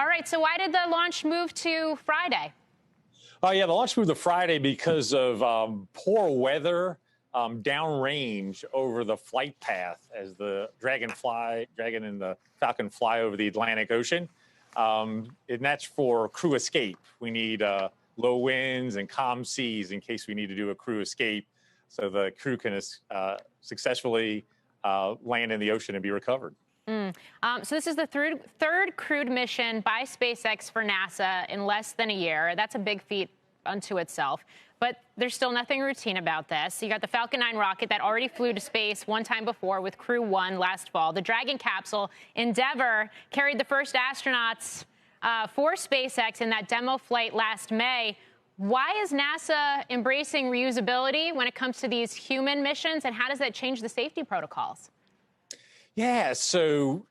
All right, so why did the launch move to Friday? Oh, yeah, the launch moved to Friday because of poor weather downrange over the flight path as the Dragon and the Falcon fly over the Atlantic Ocean. And that's for crew escape. We need low winds and calm seas in case we need to do a crew escape so the crew can successfully land in the ocean and be recovered. So this is the third crewed mission by SpaceX for NASA in less than a year. That's a big feat unto itself. But there's still nothing routine about this. You got the Falcon 9 rocket that already flew to space one time before with Crew 1 last fall. The Dragon capsule, Endeavour, carried the first astronauts for SpaceX in that demo flight last May. Why is NASA embracing reusability when it comes to these human missions, and how does that change the safety protocols? Yeah, so,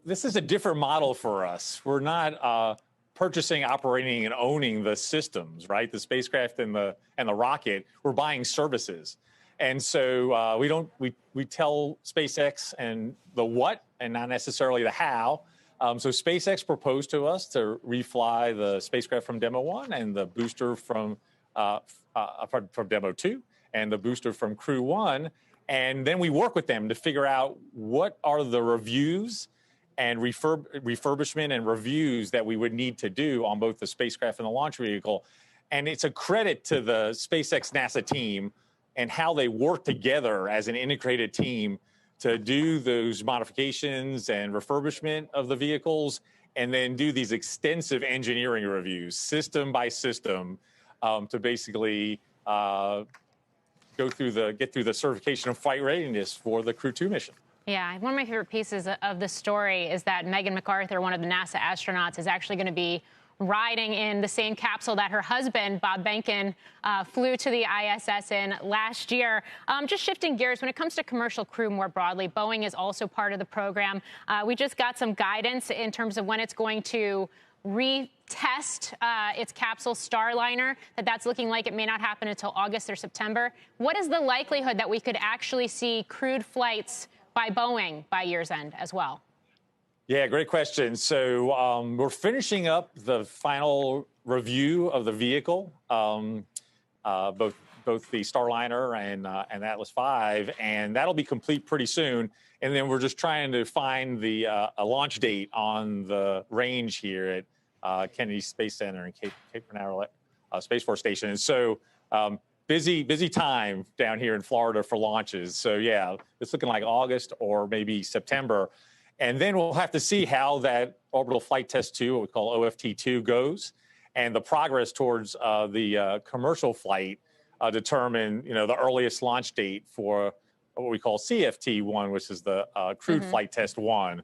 this is a different model for us. We're not purchasing, operating, and owning the systems, right? The spacecraft and the rocket. We're buying services. And so we tell SpaceX and the what and not necessarily the how. So SpaceX proposed to us to refly the spacecraft from Demo 1 and the booster from Demo 2 and the booster from Crew 1. And then we work with them to figure out what are the reviews and refurbishment and reviews that we would need to do on both the spacecraft and the launch vehicle. And it's a credit to the SpaceX NASA team and how they work together as an integrated team to do those modifications and refurbishment of the vehicles and then do these extensive engineering reviews, system by system, to basically get through the certification of flight readiness for the Crew 2 mission. Yeah, one of my favorite pieces of the story is that Megan McArthur, one of the NASA astronauts, is actually going to be riding in the same capsule that her husband, Bob Behnken, flew to the ISS in last year. Just shifting gears, when it comes to commercial crew more broadly, Boeing is also part of the program. We just got some guidance in terms of when it's going to retest its capsule Starliner, that's looking like it may not happen until August or September. What is the likelihood that we could actually see crewed flights by Boeing by year's end as well? Yeah, great question. So we're finishing up the final review of the vehicle, both the Starliner and Atlas V, and that'll be complete pretty soon. And then we're just trying to find a launch date on the range here at Kennedy Space Center and Cape Canaveral Space Force Station. And so busy time down here in Florida for launches. So yeah, it's looking like August or maybe September. And then we'll have to see how that orbital flight test 2, what we call OFT2, goes, and the progress towards the commercial flight determine, the earliest launch date for what we call CFT1, which is the crewed flight test 1.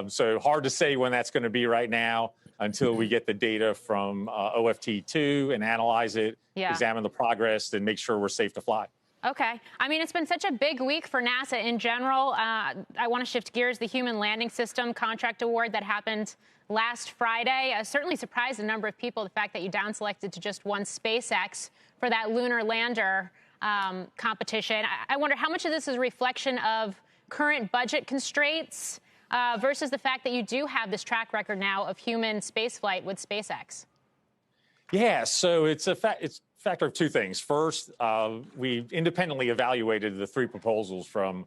So hard to say when that's going to be right now until we get the data from OFT2 and analyze it, examine the progress, and make sure we're safe to fly. Okay. I mean, it's been such a big week for NASA in general. I want to shift gears. The Human Landing System contract award that happened last Friday certainly surprised a number of people, the fact that you down-selected to just one SpaceX for that lunar lander competition. I wonder how much of this is a reflection of current budget constraints versus the fact that you do have this track record now of human spaceflight with SpaceX. Yeah, so it's a factor of two things. First, we independently evaluated the three proposals from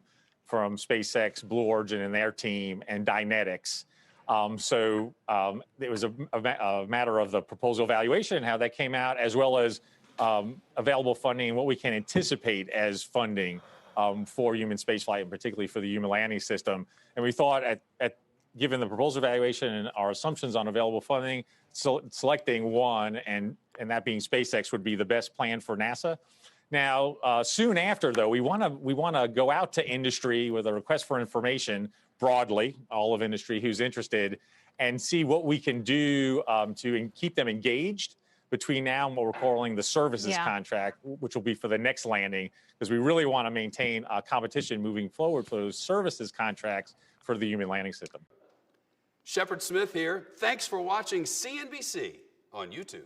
SpaceX, Blue Origin and their team, and Dynetics. So it was a matter of the proposal evaluation and how that came out, as well as available funding and what we can anticipate as funding for human spaceflight, and particularly for the Human Landing System. And we thought, given the proposal evaluation and our assumptions on available funding, selecting one and that being SpaceX would be the best plan for NASA. Now, soon after, though, we want to go out to industry with a request for information broadly, all of industry who's interested, and see what we can do to keep them engaged between now and what we're calling the services contract, which will be for the next landing, because we really want to maintain competition moving forward for those services contracts for the Human Landing System. Shepard Smith here. Thanks for watching CNBC on YouTube.